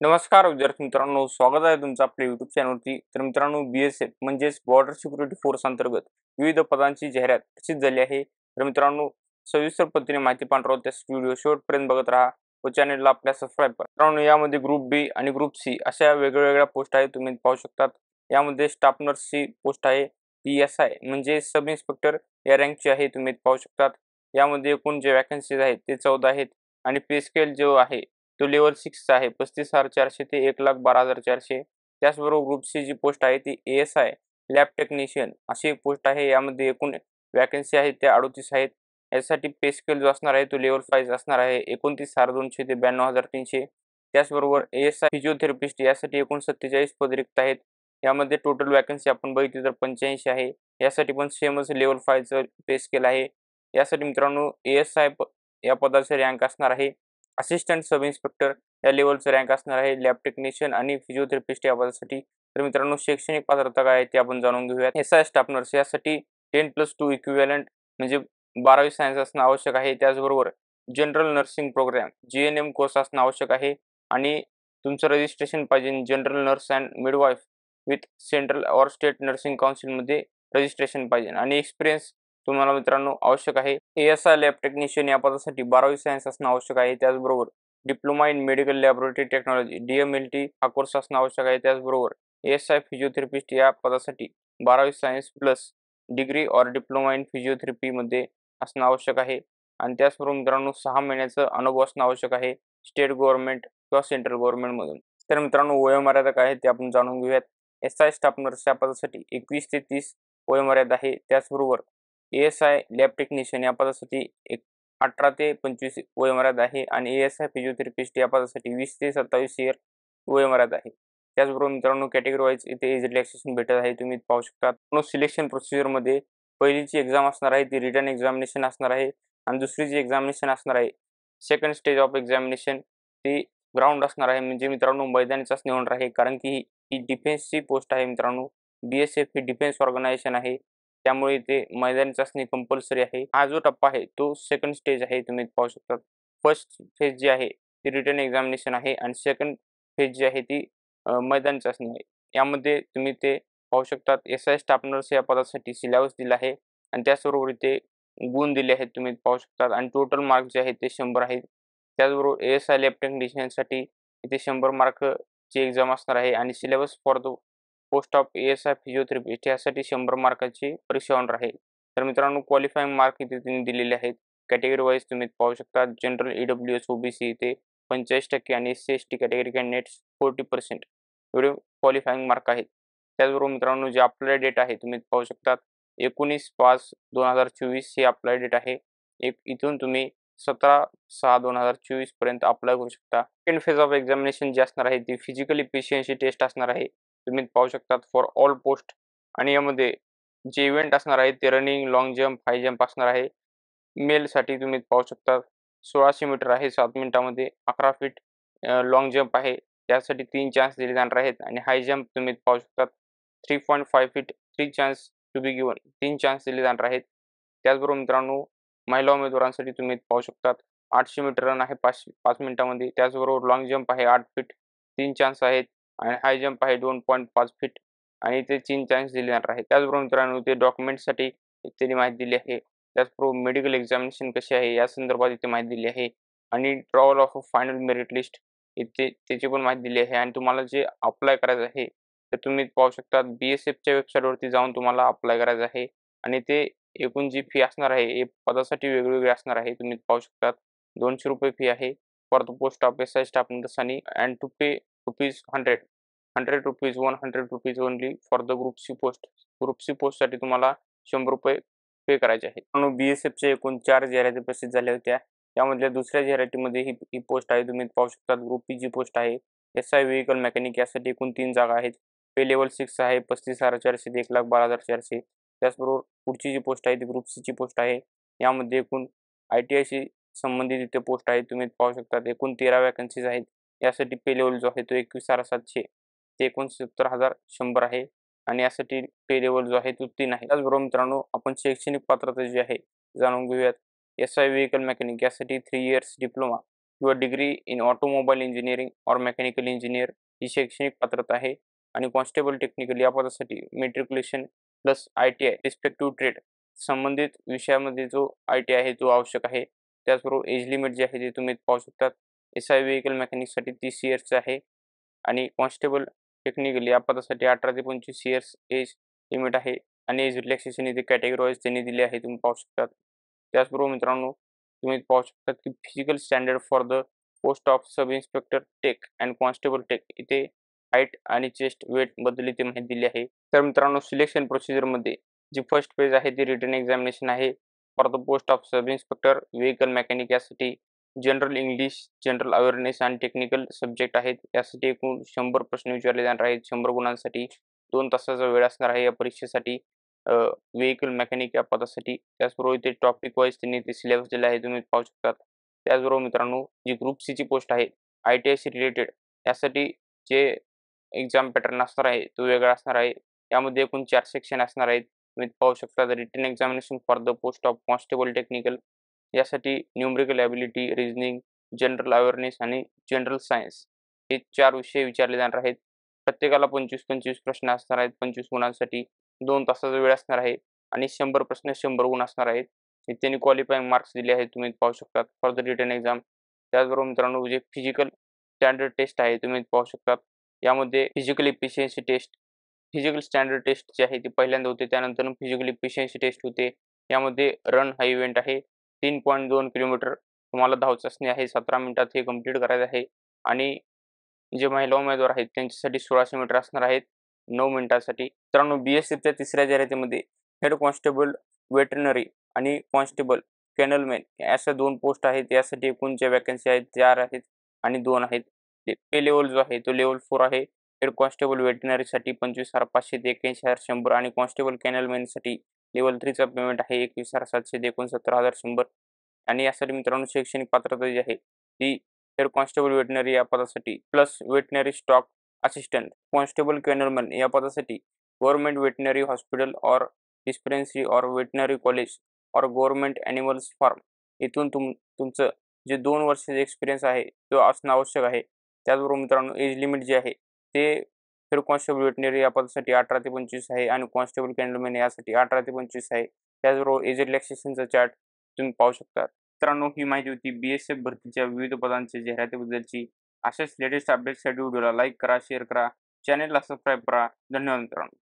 नमस्कार विद्यार्थी मित्रांनो, स्वागत आहे तुमचं आपल्या YouTube चॅनलवरती। तर मित्रांनो, BSF म्हणजेच बॉर्डर सिक्युरिटी फोर्स अंतर्गत विविध पदांची जाहिरात प्रसिद्ध झाली आहे। तर मित्रांनो, सविस्तर पद्धतीने माहिती पाहणार आहोत, त्यास व्हिडिओ शेवटपर्यंत बघत राहा व चॅनलला आपल्या सबस्क्राइब करा। मित्रांनो, यामध्ये ग्रुप बी आणि ग्रुप सी अशा वेगवेगळ्या पोस्ट आहेत, तुम्ही पाहू शकतात। यामध्ये स्टाफ नर्सची पोस्ट आहे, ती SI म्हणजे सब इन्स्पेक्टर या रँकची आहे, तुम्ही पाहू शकतात। यामध्ये एकूण जे वॅकन्सीज आहेत ते 14 आहेत आणि पे स्केल जो आहे तो लेवल 6 चा आहे, 35,400 ते 1,12,400। त्याचबरोबर ग्रुप सी जी पोस्ट आहे ती ASI लॅब टेक्निशियन अशी एक पोस्ट आहे। यामध्ये एकूण वॅकन्सी आहेत त्या 38 आहेत। यासाठी पे स्केल जो असणार आहे तो लेवल 5 असणार आहे, 29,200 ते 92,300। त्याचबरोबर ASI फिजिओथेरपिस्ट यासाठी एकूण 47 पद रिक्त आहेत। यामध्ये टोटल वॅकन्सी आपण बघितली तर 85 आहे। यासाठी पण सेमच लेवल 5 चं पे स्केल आहे। यासाठी मित्रांनो ASI या पदाचे रँक असणार आहे असिस्टंट सब इन्स्पेक्टर या लेवलचं रँक असणार आहे। लॅब टेक्निशियन आणि फिजिओथेरपिस्ट या पदासाठी। तर मित्रांनो, शैक्षणिक पात्रता काय आहे ते आपण जाणून घेऊयात। SI स्टाफ नर्स यासाठी 10+2 इक्विव्हॅलंट म्हणजे 12वी सायन्स असणं आवश्यक आहे। त्याचबरोबर general nursing programme GNM course असणं आवश्यक आहे आणि तुमचं रजिस्ट्रेशन पाहिजे general nurse and midwife with central और स्टेट नर्सिंग काउन्सिलमध्ये रजिस्ट्रेशन पाहिजे आणि एक्सपिरियन्स तुम्हाला मित्रांनो आवश्यक आहे। ASI लॅब टेक्निशियन या पदासाठी 12वी सायन्स असणं आवश्यक आहे। त्याचबरोबर diploma in medical laboratory technology DMLT हा कोर्स असणं आवश्यक आहे। त्याचबरोबर ASI फिजिओथेरपिस्ट या पदासाठी 12वी सायन्स प्लस डिग्री और डिप्लोमा इन फिजिओथेरपीमध्ये असणं आवश्यक आहे आणि त्याचबरोबर मित्रांनो 6 महिन्याचा अनुभव असणं आवश्यक आहे स्टेट गव्हर्नमेंट किंवा सेंट्रल गव्हर्नमेंटमधून। तर मित्रांनो, वयोमर्यादा काय आहे ते आपण जाणून घेऊयात। SI स्टाफ नर्स या पदासाठी 21 ते 30 वयोमर्यादा आहे। त्याचबरोबर ASI लॅब टेक्निशियन या पदासाठी 18 ते 25 वयोमर्यादा आहे आणि ASI फिजिओथेरपिस्ट या पदासाठी 20 ते 27 इयर वयोमर्यादा आहे। त्याचबरोबर मित्रांनो, कॅटेगरी वाईज इथे एज रिलॅक्सेशन भेटत आहे, तुम्ही पाहू शकता। सिलेक्शन प्रोसिजरमध्ये पहिलीची एक्झाम असणार आहे ती रिटन एक्झामिनेशन असणार आहे आणि दुसरी जी एक्झामिनेशन असणार आहे सेकंड स्टेज ऑफ एक्झामिनेशन ती ग्राउंड असणार आहे, म्हणजे मित्रांनो मैदानी चाचणी होणार आहे। कारण की ही डिफेन्सची पोस्ट आहे मित्रांनो, BSF ही डिफेन्स ऑर्गनायझेशन आहे, त्यामुळे ते मैदानी चाचणी कंपल्सरी आहे। हा जो टप्पा आहे तो सेकंड स्टेज आहे, तुम्ही पाहू शकता। फर्स्ट फेज जी आहे ती रिटन एक्झामिनेशन आहे आणि सेकंड फेज जी आहे ती मैदानी चाचणी आहे। यामध्ये तुम्ही ते पाहू शकतात SI स्टाफ नर्स या पदासाठी सिलेबस दिला आहे आणि त्याचबरोबर इथे गुण दिले आहेत, तुम्ही पाहू शकतात आणि टोटल मार्क जे आहेत ते 100 आहेत। त्याचबरोबर ASI लॅब टेक्निशियनसाठी इथे 100 मार्कची एक्झाम असणार आहे आणि syllabus for the post of ASI physiotherapist यासाठी 100 मार्काची परीक्षा होणार आहे। तर मित्रांनो, क्वालिफाईंग मार्क इथे त्यांनी दिलेले आहेत। कॅटेगरी वाईज तुम्ही पाहू शकता, जनरल EWS OBC इथे 45% आणि SC/ST कॅटेगरी कॅन्डिडेट्स 40% एवढे क्वालिफाईंग मार्क आहेत। त्याचबरोबर मित्रांनो, जे अप्लाय डेट आहे तुम्ही पाहू शकता 19/5/2024 ही अप्लाय डेट आहे। इथून तुम्ही 17/6/2024 पर्यंत अप्लाय करू शकता। सेकंड फेज ऑफ एक्झामिनेशन जी असणार आहे ती फिजिकल इफिशियन्सी टेस्ट असणार आहे, तुम्ही पाहू शकता फॉर ऑल पोस्ट आणि यामध्ये जे इव्हेंट असणार आहे ते रनिंग, लॉंग जंप, हाय जंप असणार आहे। मेलसाठी तुम्ही पाहू शकता 1600 मीटर आहे 7 मिनिटामध्ये, 11 फीट लॉंग जंप आहे त्यासाठी 3 चान्स दिले जाणार आहेत आणि हाय जंप तुम्ही पाहू शकता 3.5 feet 3 chance to be given 3 chance दिले जाणार आहेत। त्याचबरोबर मित्रांनो, महिला उमेदवारांसाठी तुम्ही पाहू शकता 800 मीटर रन आहे 5 मिनिटामध्ये। त्याचबरोबर लॉंग जंप आहे 8 फीट 3 चान्स आहेत आणि हाय जंप आहे 2.5 फीट आणि ते 3 चान्स दिले जाणार आहेत। त्याचबरोबर मित्रांनो, ते डॉक्युमेंटसाठी त्यांनी माहिती दिली आहे। त्याचबरोबर मेडिकल एक्झामिनेशन कशी आहे या संदर्भात इथे माहिती दिली आहे आणि drawer of final merit list इथे त्याची पण माहिती दिली आहे आणि तुम्हाला जे अप्लाय करायचं आहे तर तुम्ही पाहू शकता BSFच्या वेबसाईटवरती जाऊन तुम्हाला अप्लाय करायचं आहे आणि ते एकूण जी फी असणार आहे हे पदासाठी वेगवेगळी असणार आहे, तुम्ही पाहू शकता। ₹200 फी आहे for the post of SI staff nurse आणि and to pay ₹100 ₹100 only for the group C post. Group C पोस्टसाठी तुम्हाला ₹100 पे करायचे आहेत। म्हणून BSFच्या एकूण 4 जाहिराती प्रसिद्ध झाल्या होत्या, त्यामधल्या दुसऱ्या जाहिरातीमध्ये ही पोस्ट आहे, तुम्ही पाहू शकता। ग्रुप पी जी पोस्ट आहे SI व्हेइकल मेकॅनिक यासाठी एकूण 3 जागा आहेत। पे लेवल 6 आहे 35,400 ते 1,12,400। त्याचबरोबर पुढची जी पोस्ट आहे ती ग्रुप सी ची पोस्ट आहे, यामध्ये एकूण ITIशी संबंधित इथे पोस्ट आहे, तुम्ही पाहू शकता। एकूण 13 वॅकन्सीज आहेत। यासाठी पे लेवल जो आहे तो 21,700 ते 69,100 आहे आणि यासाठी पे लेवल जो आहे तो 3 आहे। त्याचबरोबर मित्रांनो, आपण शैक्षणिक पात्रता जी आहे जाणून घेऊयात। SI व्हेइकल मेकॅनिक यासाठी 3 इयर्स डिप्लोमा किंवा डिग्री इन ऑटोमोबाईल इंजिनिअरिंग और मेकॅनिकल इंजिनिअर ही शैक्षणिक पात्रता आहे. आणि कॉन्स्टेबल टेक्निकल या पदासाठी मेट्रिक्युलेशन प्लस ITI रिस्पेक्टिव्ह ट्रेड संबंधित विषयामध्ये जो ITI आहे तो आवश्यक आहे. त्याचबरोबर एज लिमिट जे आहे ते तुम्ही पाहू शकतात. SI व्हेइकल मेकॅनिकसाठी 30 इयर्सचं आहे आणि कॉन्स्टेबल टेक्निकल या पदासाठी 18 ते 25 इयर्स एज लिमिट आहे आणि एज रिलॅक्सेशन इथे कॅटेगरी वाईज त्यांनी दिले आहे, तुम्ही पाहू शकतात. त्याचबरोबर मित्रांनो, तुम्ही पाहू शकतात की physical standard for the post of sub inspector tech and constable tech इथे हाईट आणि चेस्ट वेटबद्दल इथे माहिती दिली आहे. तर मित्रांनो, सिलेक्शन प्रोसिजरमध्ये जी फर्स्ट फेज आहे ती रिटन एक्झामिनेशन आहे for the post of sub inspector vehicle mechanic. यासाठी जनरल इंग्लिश, जनरल अवेअरनेस आणि टेक्निकल सब्जेक्ट आहेत. यासाठी एकूण 100 प्रश्न विचारले जाणार आहेत. 100 गुणांसाठी 2 तासाचा वेळ असणार आहे या परीक्षेसाठी व्हेइकल मेकॅनिक या पदासाठी. त्याचबरोबर इथे टॉपिक वाईज त्यांनी ते सिलेबस दिला आहे, तुम्ही पाहू शकतात. त्याचबरोबर मित्रांनो, जी ग्रुप सीची पोस्ट आहे ITIशी रिलेटेड, यासाठी जे एक्झाम पॅटर्न असणार आहे तो वेगळा असणार आहे. यामध्ये एकूण 4 सेक्शन असणार आहेत. तुम्ही पाहू शकता. Written examination for the post of constable technical यासाठी numerical ability, reasoning, general awareness आणि जनरल सायन्स हे 4 विषय विचारले जाणार आहेत. प्रत्येकाला 25-25 प्रश्न असणार आहेत. 25 गुणांसाठी 2 तासाचा वेळ असणार आहे आणि 100 प्रश्न 100 गुण असणार आहेत. त्यांनी क्वालिफाईंग मार्क्स दिले आहेत, तुम्ही पाहू शकतात फॉर द रिटन एक्झाम. त्याचबरोबर मित्रांनो, जे फिजिकल स्टँडर्ड टेस्ट आहे तुम्ही पाहू शकतात. यामध्ये physical efficiency test, physical standard test जे आहे ते पहिल्यांदा होते. त्यानंतर फिजिकल इफिशियन्सी टेस्ट होते. यामध्ये रन हा इव्हेंट आहे. 3.2 किलोमीटर तुम्हाला धावायचं असणे आहे. 17 मिनिटात हे कंप्लीट करायचं आहे आणि जे महिला उमेदवार आहेत त्यांच्यासाठी 1600 मीटर असणार आहेत 9 मिनिटांसाठी. मित्रांनो, BSFच्या तिसऱ्या जाहिरातीमध्ये हेड कॉन्स्टेबल वेटरनरी आणि कॉन्स्टेबल केनलमॅन अशा 2 पोस्ट आहेत. यासाठी एकूण ज्या वॅकन्सी आहेत 4 आहेत आणि 2 आहेत. पे लेव्हल जो आहे तो लेव्हल 4 आहे. हेड कॉन्स्टेबल वेटरनरीसाठी 25,500 ते 81,100 आणि कॉन्स्टेबल केनलमॅनसाठी लेव्हल 3चा पेमेंट आहे 21,700 ते 69,100. आणि यासाठी मित्रांनो, शैक्षणिक पात्रता जी आहे ती हेड कॉन्स्टेबल वेटरनरी या पदासाठी plus veterinary stock assistant, constable kennelman या पदासाठी गव्हर्नमेंट वेटरनरी हॉस्पिटल और डिस्पेन्सरी और वेटरनरी कॉलेज और गव्हर्नमेंट ॲनिमल्स फार्म इथून तुमचं जे 2 वर्षाचा एक्सपिरियन्स आहे तो असणं आवश्यक आहे. त्याचबरोबर मित्रांनो, एज लिमिट जे आहे ते हेड कॉन्स्टेबल वेटरनरी या पदासाठी 18 ते 25 आहे आणि कॉन्स्टेबल केनलमॅन यासाठी 18 ते 25 आहे. त्याचबरोबर एज रिलॅक्सेशनचा चार्ट तुम्ही पाहू शकता. मित्रांनो, ही माहिती होती BSF भरतीच्या विविध पदांच्या जाहिरातीबद्दलची. अशाच लेटेस्ट अपडेट्ससाठी व्हिडिओला लाईक करा, शेअर करा, चॅनेलला सबस्क्राईब करा. धन्यवाद मित्रांनो.